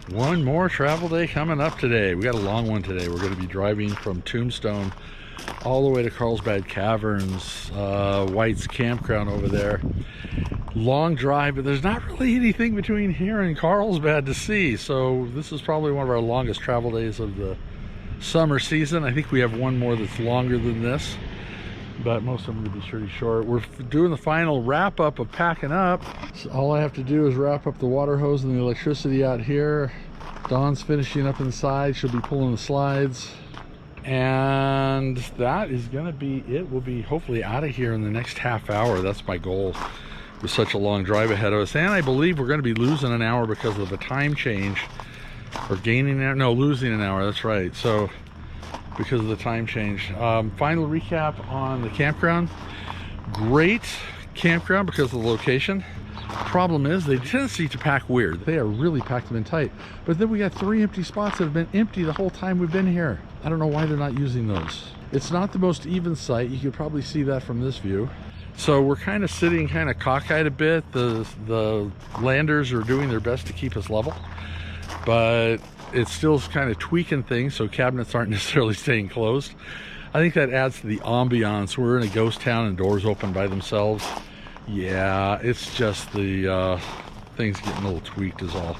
One more travel day coming up today. We got a long one today. We're going to be driving from Tombstone all the way to Carlsbad Caverns, White's campground over there. Long drive, but there's not really anything between here and Carlsbad to see. So this is probably one of our longest travel days of the summer season. I think we have one more that's longer than this, but most of them will be pretty short. We're doing the final wrap up of packing up. So all I have to do is wrap up the water hose and the electricity out here. Dawn's finishing up inside. She'll be pulling the slides. And that is gonna be it. We'll be hopefully out of here in the next half hour. That's my goal with such a long drive ahead of us. And I believe we're gonna be losing an hour because of a time change. Or gaining an hour, no, losing an hour, that's right. So, because of the time change. Final recap on the campground. Great campground because of the location. Problem is, they tendency to pack weird. They are really packed them in tight. But then we got 3 empty spots that have been empty the whole time we've been here. I don't know why they're not using those. It's not the most even site. You could probably see that from this view. So we're kind of sitting kind of cockeyed a bit. The landers are doing their best to keep us level, but it's still kind of tweaking things, so cabinets aren't necessarily staying closed. I think that adds to the ambiance. We're in a ghost town and doors open by themselves. Yeah, it's just the things getting a little tweaked is all.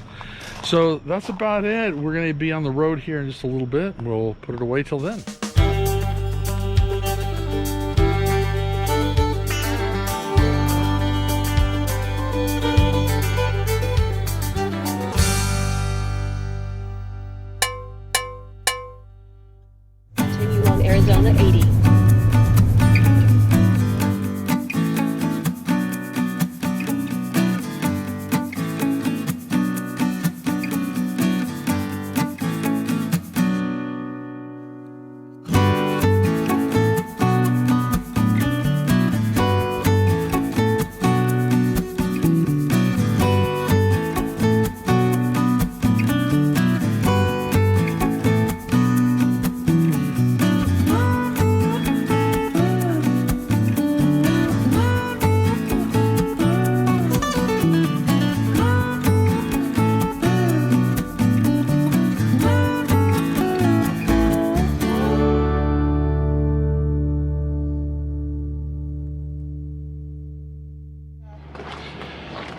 So that's about it. We're going to be on the road here in just a little bit. We'll put it away till then. Continue on Arizona 80.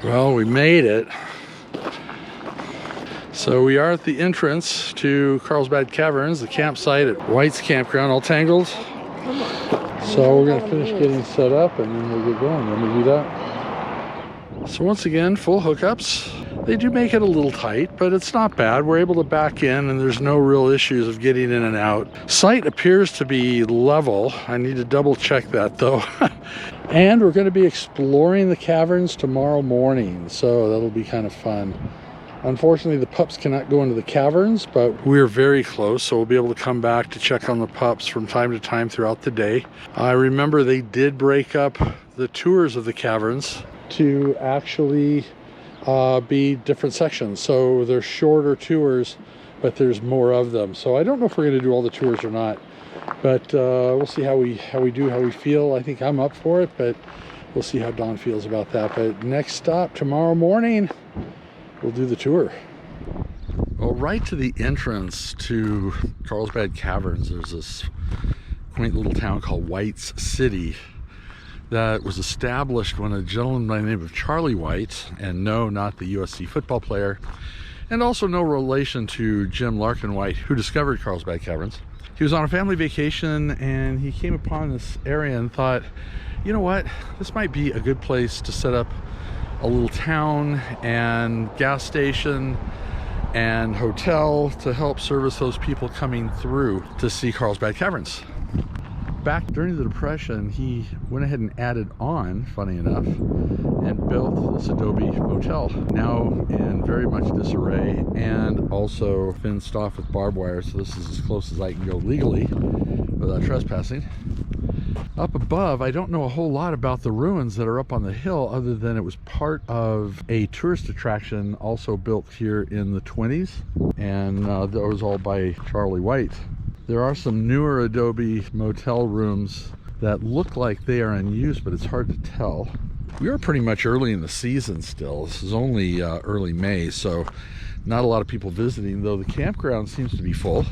Well, we made it. So we are at the entrance to Carlsbad Caverns, the campsite at White's campground, all tangled. So we're gonna finish getting set up and then we'll get going. Let me do that. So once again, full hookups. They do make it a little tight, but it's not bad. We're able to back in and there's no real issues of getting in and out. Site appears to be level. I need to double check that though. And we're going to be exploring the caverns tomorrow morning, so that'll be kind of fun. Unfortunately, the pups cannot go into the caverns, but we're very close, so we'll be able to come back to check on the pups from time to time throughout the day. I remember they did break up the tours of the caverns to actually be different sections. So they're shorter tours, but there's more of them. So I don't know if we're going to do all the tours or not. But we'll see how we feel. I think I'm up for it, but we'll see how Dawn feels about that. But next stop tomorrow morning, we'll do the tour. Well, right to the entrance to Carlsbad Caverns, there's this quaint little town called White's City that was established when a gentleman by the name of Charlie White, and no, not the USC football player, and also no relation to Jim Larkin White, who discovered Carlsbad Caverns. He was on a family vacation and he came upon this area and thought, you know what, this might be a good place to set up a little town and gas station and hotel to help service those people coming through to see Carlsbad Caverns. Back during the Depression, he went ahead and added on, funny enough, and built this adobe motel, now in very much disarray and also fenced off with barbed wire, so this is as close as I can go legally without trespassing. Up above, I don't know a whole lot about the ruins that are up on the hill, other than it was part of a tourist attraction also built here in the 20s, and that was all by Charlie White. There are some newer adobe motel rooms that look like they are in use, but it's hard to tell. We are pretty much early in the season still. This is only early May, so Not a lot of people visiting, though the campground seems to be full.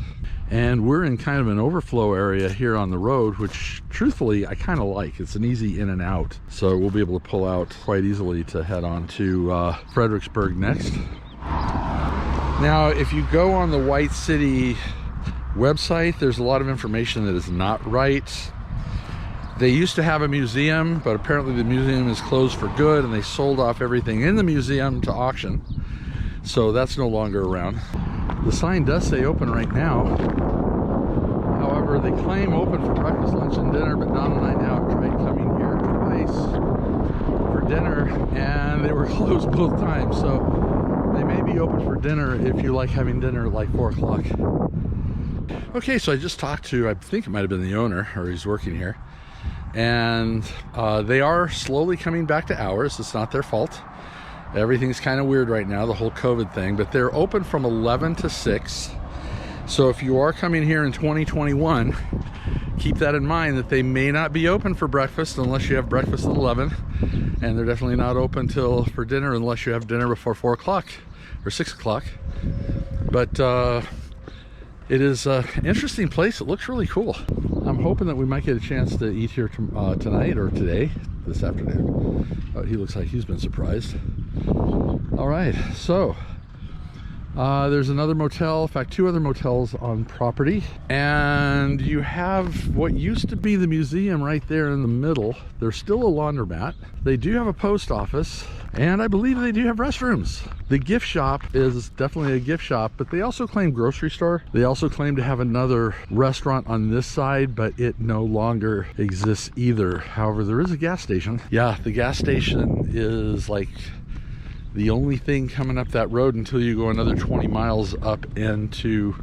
And we're in kind of an overflow area here on the road, which truthfully I kind of like. It's an easy in and out, so we'll be able to pull out quite easily to head on to Fredericksburg next. Now if you go on the White City website, there's a lot of information that is not right. They used to have a museum, but apparently the museum is closed for good, and they sold off everything in the museum to auction, so that's no longer around. The sign does say open right now. However, they claim open for breakfast, lunch, and dinner, but Don and I now have tried coming here twice for dinner, and they were closed both times. So they may be open for dinner if you like having dinner at like 4 o'clock. Okay, so I just talked to, I think it might have been the owner, or he's working here, and they are slowly coming back to hours. It's not their fault. Everything's kind of weird right now, the whole COVID thing, but they're open from 11 to 6. So if you are coming here in 2021, keep that in mind, that they may not be open for breakfast unless you have breakfast at 11, and they're definitely not open for dinner unless you have dinner before 4 o'clock or 6 o'clock. But it is an interesting place. It looks really cool. I'm hoping that we might get a chance to eat here tonight or today, this afternoon. Oh, he looks like he's been surprised. All right, so there's another motel, in fact 2 other motels on property, and you have what used to be the museum right there in the middle. There's still a laundromat. They do have a post office, and I believe they do have restrooms. The gift shop is definitely a gift shop, but they also claim grocery store. They also claim to have another restaurant on this side, but it no longer exists either. However, there is a gas station. Yeah, the gas station is like the only thing coming up that road until you go another 20 miles up into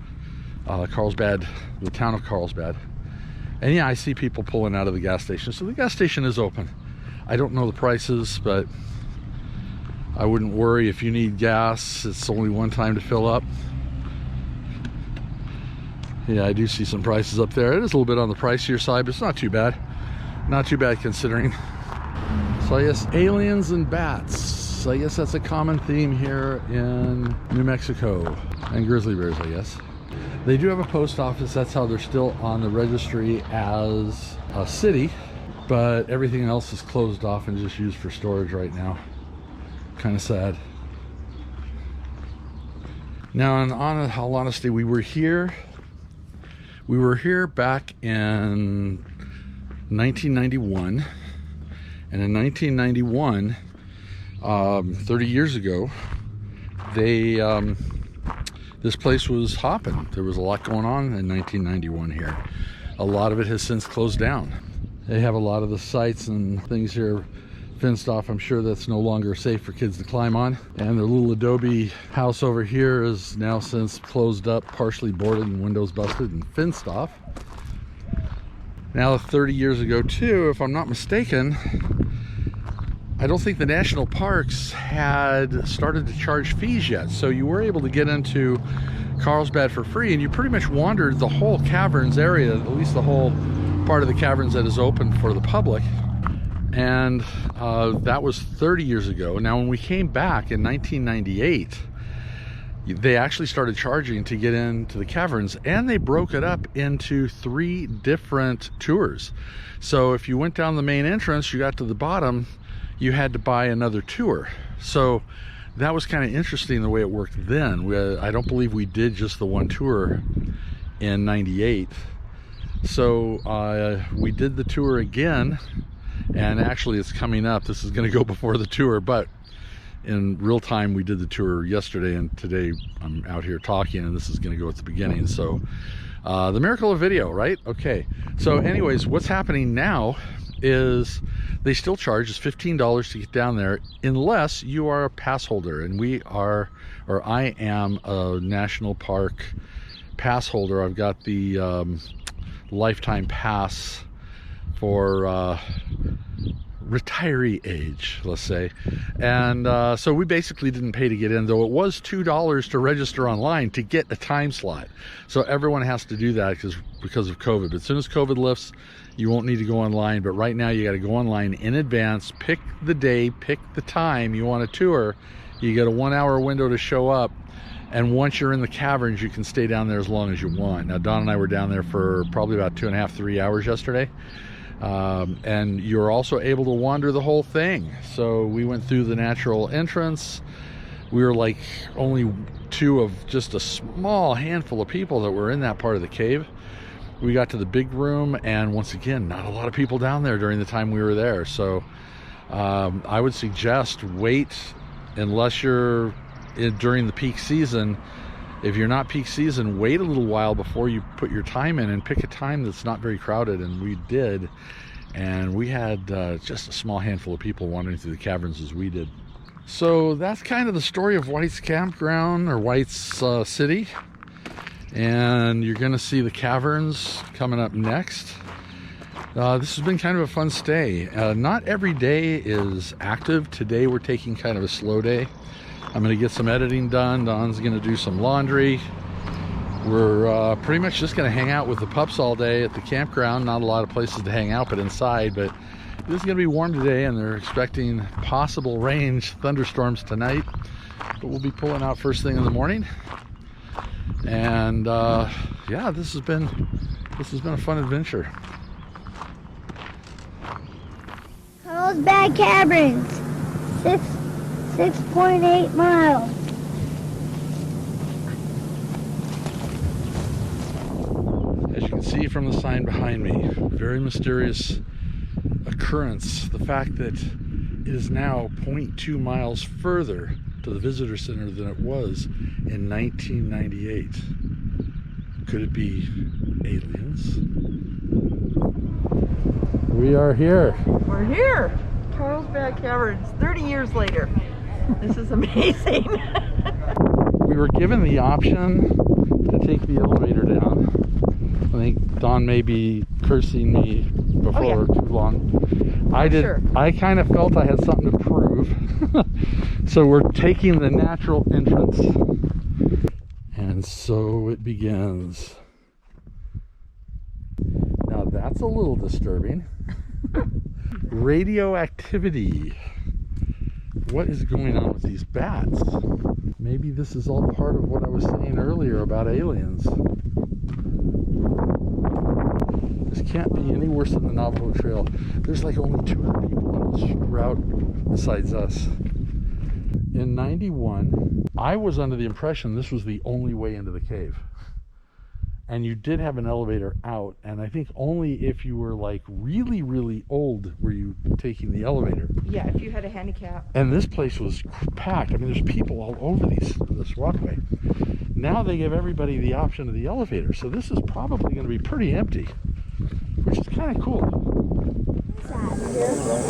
Carlsbad, the town of Carlsbad. And yeah, I see people pulling out of the gas station. So the gas station is open. I don't know the prices, but I wouldn't worry if you need gas. It's only one time to fill up. Yeah, I do see some prices up there. It is a little bit on the pricier side, but it's not too bad. Not too bad considering. So I guess aliens and bats. I guess that's a common theme here in New Mexico. And grizzly bears, I guess. They do have a post office. That's how they're still on the registry as a city. But everything else is closed off and just used for storage right now. Kind of sad. Now, in all honesty, we were here back in 1991, and in 1991, 30 years ago, this place was hopping. There was a lot going on in 1991 here. A lot of it has since closed down. They have a lot of the sites and things here fenced off. I'm sure that's no longer safe for kids to climb on. And their little adobe house over here is now since closed up, partially boarded and windows busted and fenced off. Now 30 years ago too, if I'm not mistaken, I don't think the national parks had started to charge fees yet. So you were able to get into Carlsbad for free, and you pretty much wandered the whole caverns area, at least the whole part of the caverns that is open for the public. And that was 30 years ago. Now, when we came back in 1998, they actually started charging to get into the caverns, and they broke it up into 3 different tours. So if you went down the main entrance, you got to the bottom, you had to buy another tour. So that was kind of interesting the way it worked then. I don't believe we did just the one tour in 98. So we did the tour again, and actually it's coming up. This is going to go before the tour, but in real time we did the tour yesterday, and today I'm out here talking, and this is going to go at the beginning. So the miracle of video, right? Okay, so anyways, what's happening now is they still charge us $15 to get down there unless you are a pass holder, and I am a national park pass holder. I've got the lifetime pass for retiree age, let's say. And so we basically didn't pay to get in, though it was $2 to register online to get a time slot. So everyone has to do that because of COVID. But as soon as COVID lifts, you won't need to go online. But right now you got to go online in advance, pick the day, pick the time you want a tour. You get a 1 hour window to show up, And once you're in the caverns, you can stay down there as long as you want. Now, Don and I were down there for probably about 2.5 to 3 hours yesterday. And you're also able to wander the whole thing. So we went through the natural entrance. We were like only two of just a small handful of people that were in that part of the cave. We got to the big room, and once again, not a lot of people down there during the time we were there. So I would suggest wait unless you're during the peak season. If you're not peak season, wait a little while before you put your time in, and pick a time that's not very crowded. And we did, and we had just a small handful of people wandering through the caverns as we did. So that's kind of the story of White's Campground, or White's City. And you're gonna see the caverns coming up next. This has been kind of a fun stay. Not every day is active. Today we're taking kind of a slow day. I'm gonna get some editing done. Don's gonna do some laundry. We're pretty much just gonna hang out with the pups all day at the campground. Not a lot of places to hang out but inside, but it is gonna be warm today, and they're expecting possible range thunderstorms tonight. But we'll be pulling out first thing in the morning. And yeah, this has been a fun adventure. Carlsbad Caverns, 6.8 miles. As you can see from the sign behind me, very mysterious occurrence. The fact that it is now 0.2 miles further to the visitor center than it was in 1998. Could it be aliens? We are here. We're here, Carlsbad Caverns, 30 years later. This is amazing. We were given the option to take the elevator down. I think Don may be cursing me before too long. I did. Sure. I kind of felt I had something to prove. So we're taking the natural entrance. And so it begins. Now that's a little disturbing. Radioactivity. What is going on with these bats? Maybe this is all part of what I was saying earlier about aliens. This can't be any worse than the Navajo Trail. There's like only 2 other people on this route besides us. In '91, I was under the impression this was the only way into the cave. And you did have an elevator out, and I think only if you were like really, really old were you taking the elevator. Yeah, if you had a handicap. And this place was packed. I mean, there's people all over this walkway. Now they give everybody the option of the elevator, so this is probably going to be pretty empty, which is kind of cool.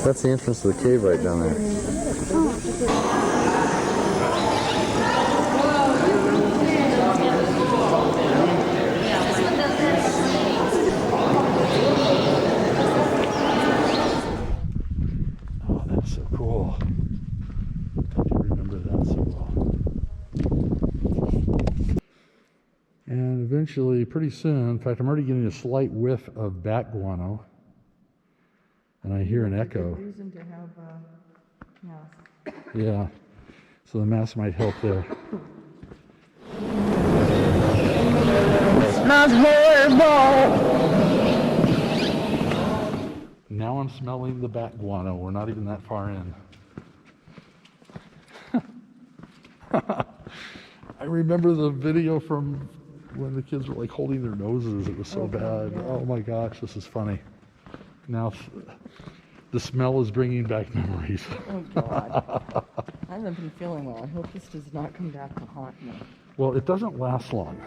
That's the entrance to the cave right down there. Cool. I do remember that so well. And eventually, pretty soon, in fact, I'm already getting a slight whiff of bat guano, and I hear an echo. Good reason to have mask. Yeah, so the mask might help there. Smells horrible. Now I'm smelling the bat guano. We're not even that far in. I remember the video from when the kids were like holding their noses. It was so bad. Yeah. Oh my gosh, this is funny. Now the smell is bringing back memories. Oh God. I haven't been feeling well. I hope this does not come back to haunt me. Well, it doesn't last long.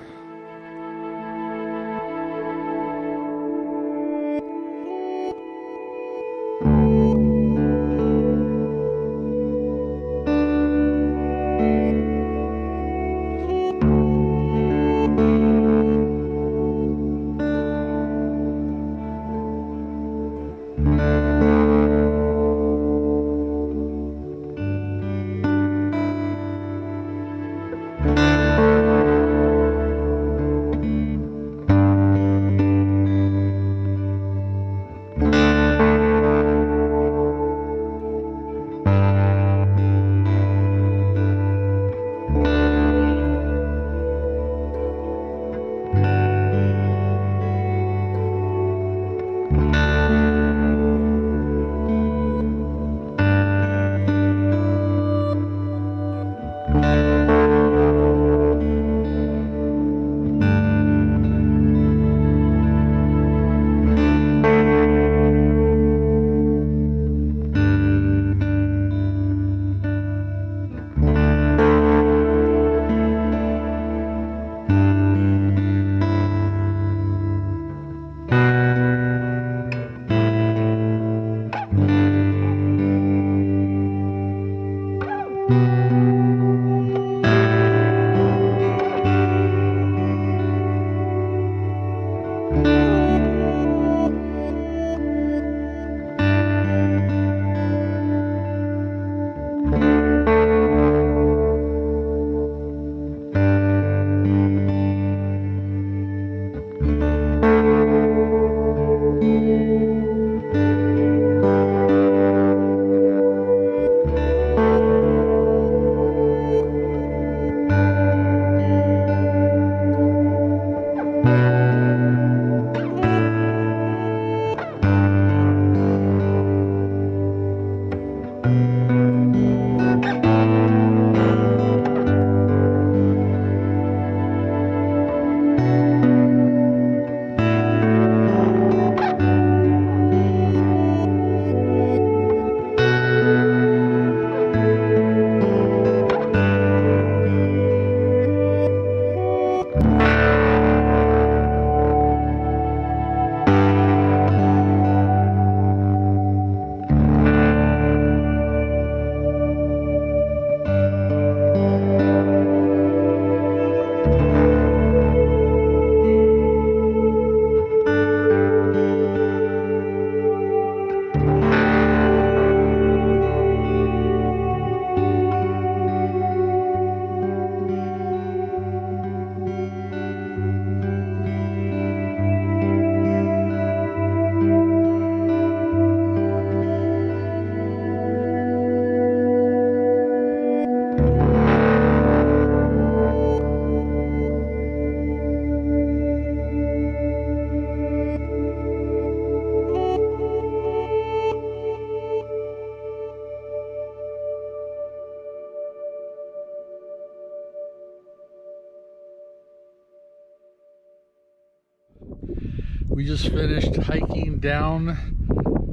We just finished hiking down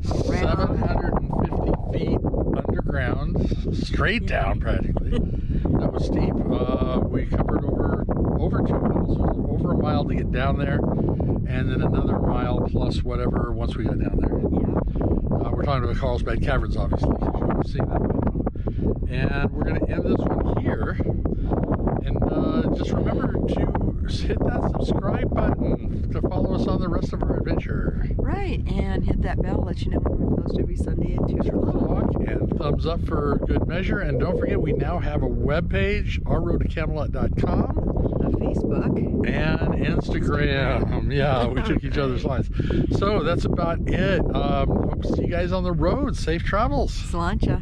750 feet underground, straight down practically. That was steep. We covered over 2 miles, over a mile to get down there, and then another mile plus whatever once we got down there. We're talking about Carlsbad Caverns, obviously. You've seen that. And we're going to end this one here. And just remember to hit that subscribe button to follow us on the rest of our adventure. Right, and hit that bell, let you know when we post every Sunday at 2 o'clock. And thumbs up for good measure. And don't forget, we now have a webpage, ourroadtocamelot.com. A Facebook. And Instagram. Yeah, we took each other's lines. So that's about it. Hope to see you guys on the road. Safe travels. Sláinte.